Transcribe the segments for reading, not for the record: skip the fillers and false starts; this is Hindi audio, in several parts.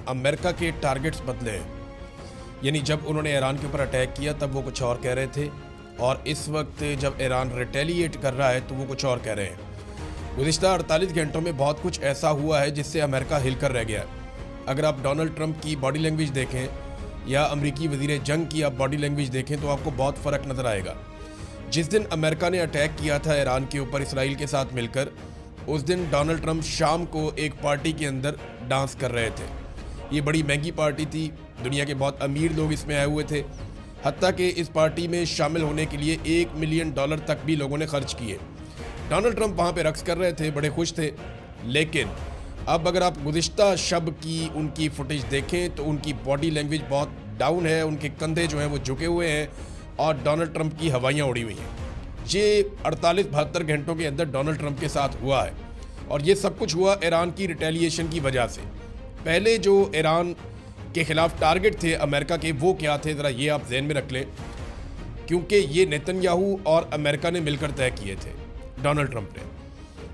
अमेरिका के टारगेट्स बदले हैं। यानी जब उन्होंने ईरान के ऊपर अटैक किया तब वो कुछ और कह रहे थे, और इस वक्त जब ईरान रिटेलिएट कर रहा है तो वो कुछ और कह रहे हैं। गुज़िश्ता 48 घंटों में बहुत कुछ ऐसा हुआ है जिससे अमेरिका हिलकर रह गया। अगर आप डोनाल्ड ट्रंप की बॉडी लैंग्वेज देखें या अमरीकी वज़ीर जंग की आप बॉडी लैंग्वेज देखें तो आपको बहुत फ़र्क नज़र आएगा। जिस दिन अमेरिका ने अटैक किया था ईरान के ऊपर इसराइल के साथ मिलकर, उस दिन डोनाल्ड ट्रंप शाम को एक पार्टी के अंदर डांस कर रहे थे। ये बड़ी महंगी पार्टी थी, दुनिया के बहुत अमीर लोग इसमें आए हुए थे। हत्ता कि इस पार्टी में शामिल होने के लिए $1 मिलियन तक भी लोगों ने खर्च किए। डोनाल्ड ट्रंप वहाँ पे रक्स कर रहे थे, बड़े खुश थे। लेकिन अब अगर आप गुज़िश्ता शब की उनकी फुटेज देखें तो उनकी बॉडी लैंग्वेज बहुत डाउन है, उनके कंधे जो हैं वो झुके हुए हैं और डोनाल्ड ट्रंप की हवाइयाँ उड़ी हुई हैं। ये 48-72 घंटों के अंदर डोनाल्ड ट्रंप के साथ हुआ है, और ये सब कुछ हुआ ईरान की रिटेलिएशन की वजह से। पहले जो ईरान के खिलाफ टारगेट थे अमेरिका के, वो क्या थे ज़रा ये आप ज़हन में रख लें, क्योंकि ये नेतन्याहू और अमेरिका ने मिलकर तय किए थे, डोनाल्ड ट्रंप ने।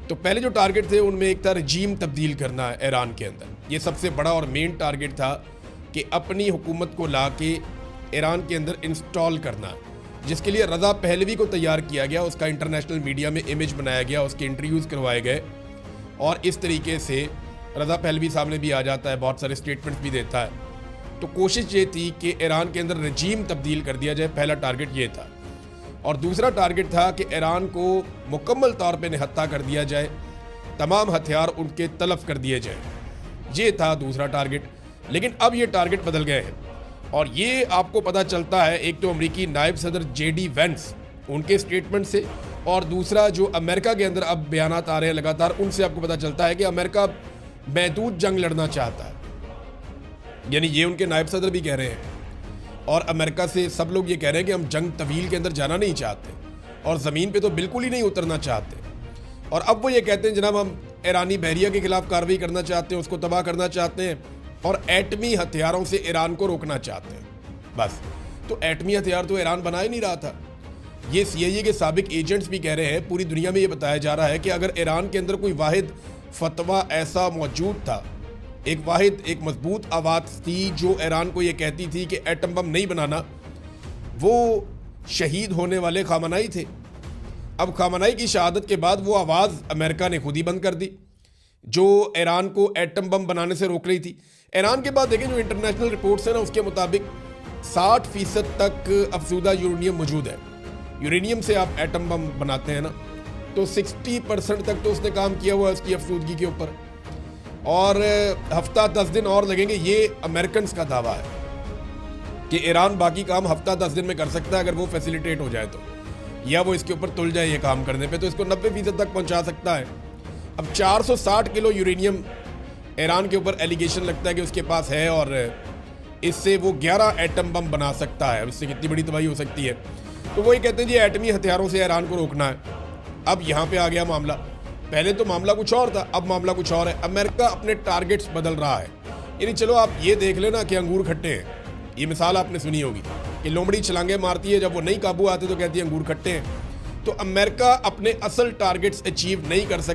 तो पहले जो टारगेट थे उनमें एक था रजीम तब्दील करना है ईरान के अंदर। ये सबसे बड़ा और मेन टारगेट था कि अपनी हुकूमत को ला के ईरान के अंदर इंस्टॉल करना, जिसके लिए रज़ा पहलवी को तैयार किया गया। उसका इंटरनेशनल मीडिया में इमेज बनाया गया, उसके इंटरव्यूज़ करवाए गए, और इस तरीके से रज़ा पहलवी सामने भी आ जाता है, बहुत सारे स्टेटमेंट्स भी देता है। तो कोशिश ये थी कि ईरान के अंदर रजीम तब्दील कर दिया जाए, पहला टारगेट ये था। और दूसरा टारगेट था कि ईरान को मुकम्मल तौर पे निहत्था कर दिया जाए, तमाम हथियार उनके तलफ कर दिए जाए, ये था दूसरा टारगेट। लेकिन अब ये टारगेट बदल गए हैं, और ये आपको पता चलता है एक तो अमरीकी नायब सदर JD वेंस उनके स्टेटमेंट से, और दूसरा जो अमेरिका के अंदर अब बयानात आ रहे हैं लगातार, उनसे आपको पता चलता है कि अमेरिका महदूद जंग लड़ना चाहता है। यानी ये उनके नायब सदर भी कह रहे हैं, और अमेरिका से सब लोग ये कह रहे हैं कि हम जंग तवील के अंदर जाना नहीं चाहते, और ज़मीन पे तो बिल्कुल ही नहीं उतरना चाहते। और अब वो ये कहते हैं जनाब हम ईरानी बहरिया के खिलाफ कार्रवाई करना चाहते हैं, उसको तबाह करना चाहते हैं, और एटमी हथियारों से ईरान को रोकना चाहते हैं। बस, तो एटमी हथियार तो ईरान बना ही नहीं रहा था। ये CIA के साबिक एजेंट्स भी कह रहे हैं, पूरी दुनिया में ये बताया जा रहा है कि अगर ईरान के अंदर कोई वाहिद फतवा ऐसा मौजूद था, एक मजबूत आवाज़ थी जो ईरान को ये कहती थी कि एटम बम नहीं बनाना, वो शहीद होने वाले खामनाई थे। अब खामनाई की शहादत के बाद वो आवाज़ अमेरिका ने खुद ही बंद कर दी, जो ईरान को एटम बम बनाने से रोक रही थी। ईरान के बाद देखें जो इंटरनेशनल रिपोर्ट्स हैं ना, उसके मुताबिक 60% तक अफजूदा यूरेनियम मौजूद है। यूरेनियम से आप एटम बम बनाते हैं ना, तो 60% तक तो उसने काम किया हुआ है उसकी अफसूदगी के ऊपर, और हफ्ता 10 दिन और लगेंगे। ये अमेरिकन का दावा है कि ईरान बाकी काम हफ्ता 10 दिन में कर सकता है अगर वो फैसिलिटेट हो जाए तो, या वो इसके ऊपर तुल जाए ये काम करने पे, तो इसको 90% तक पहुंचा सकता है। अब 460 किलो यूरेनियम ईरान के ऊपर एलिगेशन लगता है कि उसके पास है, और इससे वो 11 एटम बम बना सकता है। इससे कितनी बड़ी तबाही हो सकती है। तो वही कहते हैं जी एटमी हथियारों से ईरान को रोकना है। अब यहाँ पे आ गया मामला, पहले तो मामला कुछ और था, अब मामला कुछ और है। अमेरिका अपने टारगेट्स बदल रहा है। यानी चलो आप ये देख लेना कि अंगूर खट्टे हैं, ये मिसाल आपने सुनी होगी कि लोमड़ी छलांगे मारती है, जब वो नहीं काबू आते तो कहती है अंगूर खट्टे हैं। तो अमेरिका अपने असल टारगेट्स अचीव नहीं कर सका।